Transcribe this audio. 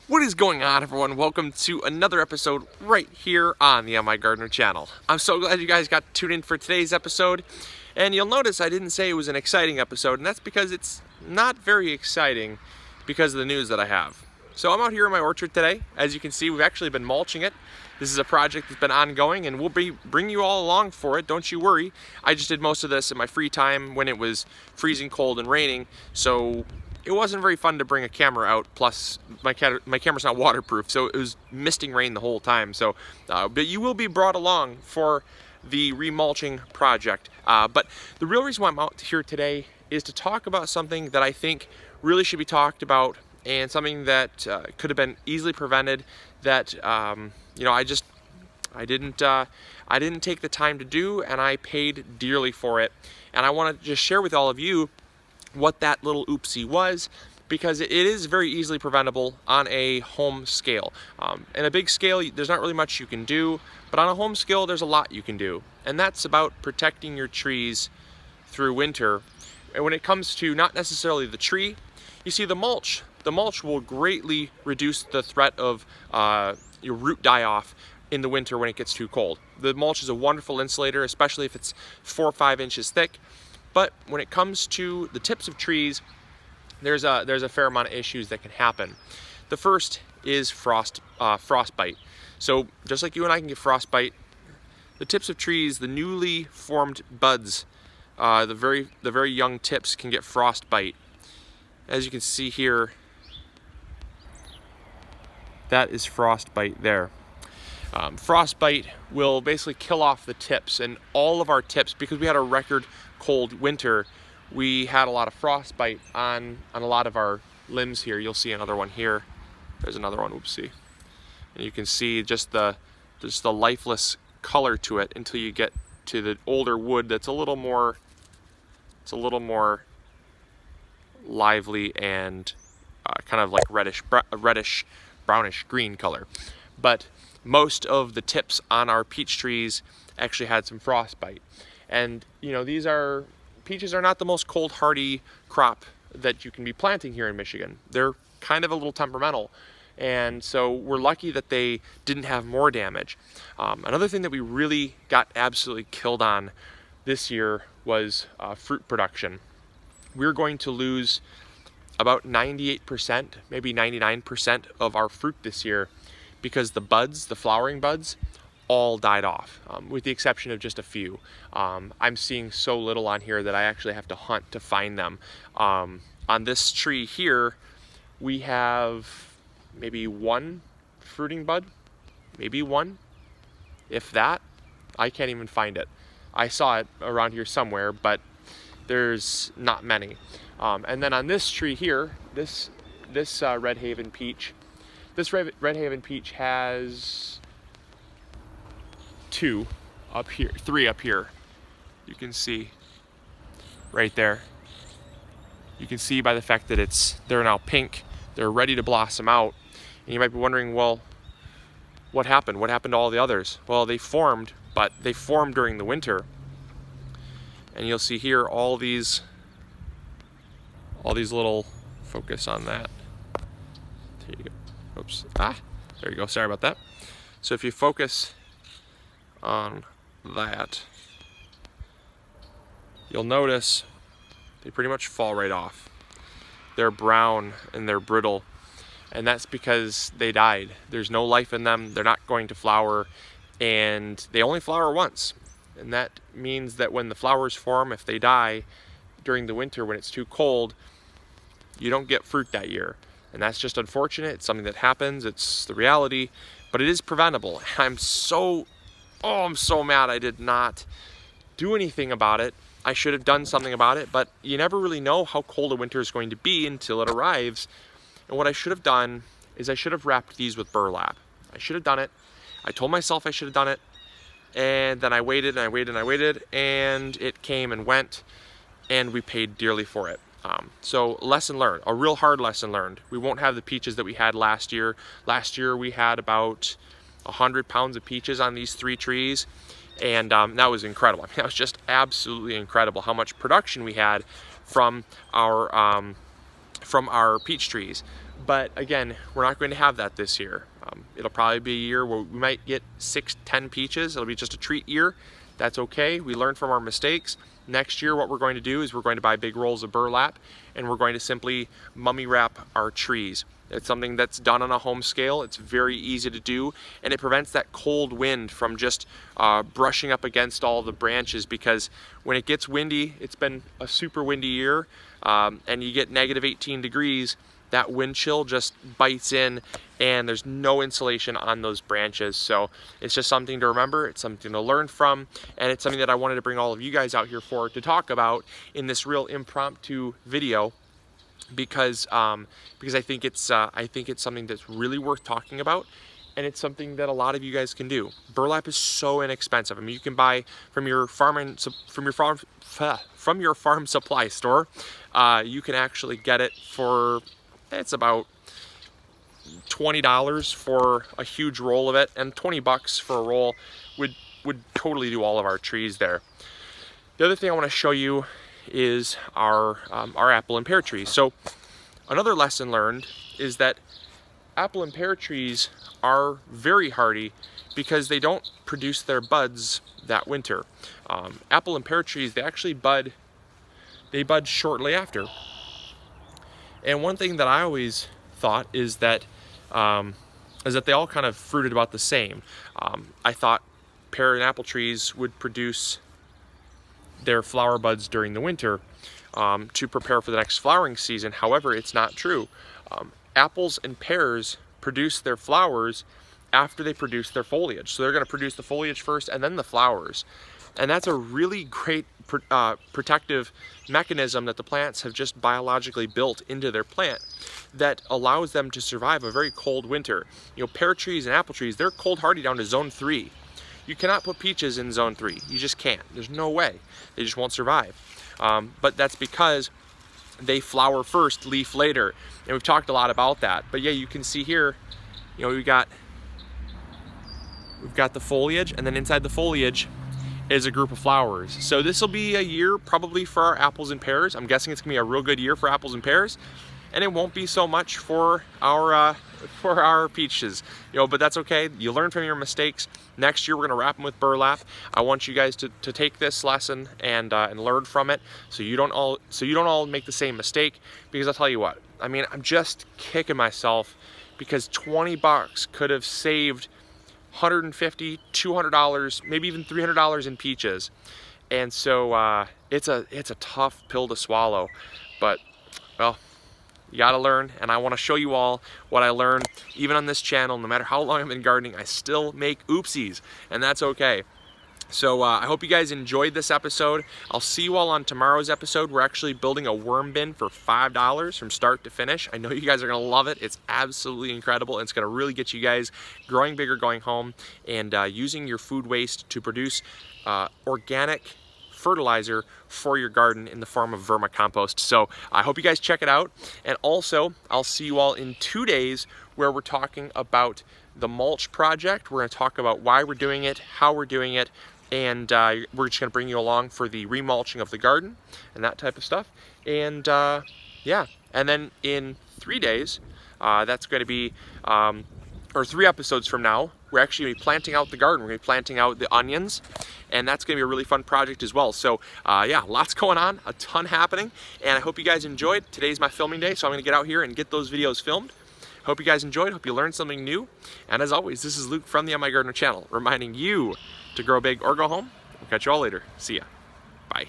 What is going on, everyone? Welcome to another episode right here on the My Gardener channel. I'm so glad you guys got tuned in for today's episode. And you'll notice I didn't say it was an exciting episode, and that's because it's not very exciting because of the news that I have. So I'm out here in my orchard today. As you can see, we've actually been mulching it. This is a project that's been ongoing, and we'll bring you all along for it, don't you worry. I just did most of this in my free time when it was freezing cold and raining, so it wasn't very fun to bring a camera out. Plus, my camera's not waterproof, so it was misting rain the whole time. So, but you will be brought along for the remulching project. But the real reason why I'm out here today is to talk about something that I think really should be talked about, and something that could have been easily prevented. That you know, I didn't take the time to do, and I paid dearly for it. And I want to just share with all of you what that little oopsie was, because it is very easily preventable on a home scale. In a big scale, there's not really much you can do, but on a home scale, there's a lot you can do. And that's about protecting your trees through winter. And when it comes to not necessarily the tree, you see the mulch will greatly reduce the threat of your root die-off in the winter when it gets too cold. The mulch is a wonderful insulator, especially if it's 4 or 5 inches thick. But when it comes to the tips of trees, there's a fair amount of issues that can happen. The first is frostbite. So just like you and I can get frostbite, the tips of trees, the newly formed buds, the very young tips can get frostbite. As you can see here, that is frostbite there. Frostbite will basically kill off the tips, and all of our tips, because we had a record cold winter, we had a lot of frostbite on a lot of our limbs here. You'll see another one here. There's another one, oopsie. And you can see just the lifeless color to it until you get to the older wood that's a little more lively and kind of like reddish brownish green color. But most of the tips on our peach trees actually had some frostbite. And you know, peaches are not the most cold hardy crop that you can be planting here in Michigan. They're kind of a little temperamental. And so we're lucky that they didn't have more damage. Another thing that we really got absolutely killed on this year was fruit production. We're going to lose about 98%, maybe 99% of our fruit this year, because the flowering buds, all died off, with the exception of just a few. I'm seeing so little on here that I actually have to hunt to find them. On this tree here, we have maybe one fruiting bud, maybe one, if that. I can't even find it. I saw it around here somewhere, but there's not many. And then on this tree here, this Red Haven peach, has 2 up here, 3 up here. You can see right there. You can see by the fact that they're now pink, they're ready to blossom out. And you might be wondering, well, what happened? What happened to all the others? Well, they formed, but they formed during the winter. And you'll see here all these little, focus on that. There you go. Oops. There you go. Sorry about that. So if you focus on that, you'll notice they pretty much fall right off. They're brown and they're brittle, and that's because they died. There's no life in them. They're not going to flower, and they only flower once. And that means that when the flowers form, if they die during the winter when it's too cold, you don't get fruit that year. And that's just unfortunate. It's something that happens. It's the reality, but it is preventable. I'm so mad I did not do anything about it. I should have done something about it, but you never really know how cold a winter is going to be until it arrives. And what I should have done is I should have wrapped these with burlap. I should have done it. I told myself I should have done it. And then I waited and I waited and I waited, and it came and went, and we paid dearly for it. So lesson learned, a real hard lesson learned. We won't have the peaches that we had last year. Last year we had about 100 pounds of peaches on these 3 trees, and that was incredible. I mean, that was just absolutely incredible how much production we had from our peach trees. But again, we're not going to have that this year. It'll probably be a year where we might get 6-10 peaches. It'll be just a treat year. That's okay. We learn from our mistakes. Next year, what we're going to do is we're going to buy big rolls of burlap, and we're going to simply mummy wrap our trees. It's something that's done on a home scale. It's very easy to do, and it prevents that cold wind from just brushing up against all the branches, because when it gets windy, it's been a super windy year, and you get -18 degrees, that wind chill just bites in, and there's no insulation on those branches. So it's just something to remember, it's something to learn from, and it's something that I wanted to bring all of you guys out here for to talk about in this real impromptu video, because I think it's something that's really worth talking about, and it's something that a lot of you guys can do. Burlap is so inexpensive. I mean, you can buy from your farm supply store. You can actually get it for, it's about $20 for a huge roll of it, and $20 for a roll would totally do all of our trees there. The other thing I want to show you is our apple and pear trees. So another lesson learned is that apple and pear trees are very hardy because they don't produce their buds that winter. Apple and pear trees, they actually bud shortly after. And one thing that I always thought is that they all kind of fruited about the same. I thought pear and apple trees would produce their flower buds during the winter to prepare for the next flowering season. However, it's not true. Apples and pears produce their flowers after they produce their foliage. So they're going to produce the foliage first and then the flowers. And that's a really great protective mechanism that the plants have just biologically built into their plant that allows them to survive a very cold winter. You know, pear trees and apple trees, they're cold hardy down to zone 3. You cannot put peaches in zone 3. You just can't. There's no way. They just won't survive. But that's because they flower first, leaf later. And we've talked a lot about that. But yeah, you can see here, you know, we've got the foliage, and then inside the foliage is a group of flowers. So this will be a year probably for our apples and pears. I'm guessing it's gonna be a real good year for apples and pears, and it won't be so much for our peaches, you know, but that's okay. You learn from your mistakes. Next year we're gonna wrap them with burlap. I want you guys to take this lesson and learn from it, so you don't all make the same mistake. Because I'll tell you what, I mean, I'm just kicking myself because $20 could have saved $150, $200, maybe even $300 in peaches. And so it's a tough pill to swallow, but well, you gotta learn, and I want to show you all what I learned. Even on this channel, no matter how long I've been gardening, I still make oopsies, and that's okay. So I hope you guys enjoyed this episode. I'll see you all on tomorrow's episode. We're actually building a worm bin for $5 from start to finish. I know you guys are gonna love it. It's absolutely incredible. It's gonna really get you guys growing bigger, going home, and using your food waste to produce organic fertilizer for your garden in the form of vermicompost. So I hope you guys check it out. And also, I'll see you all in 2 days where we're talking about the mulch project. We're gonna talk about why we're doing it, how we're doing it, and we're just gonna bring you along for the remulching of the garden and that type of stuff. And yeah, and then in 3 days, that's gonna be, or 3 episodes from now, we're actually gonna be planting out the garden. We're gonna be planting out the onions, and that's gonna be a really fun project as well. So yeah, lots going on, a ton happening, and I hope you guys enjoyed. Today's my filming day, so I'm gonna get out here and get those videos filmed. Hope you guys enjoyed, hope you learned something new. And as always, this is Luke from the My Gardener channel, reminding you to grow big or go home. We'll catch you all later. See ya. Bye.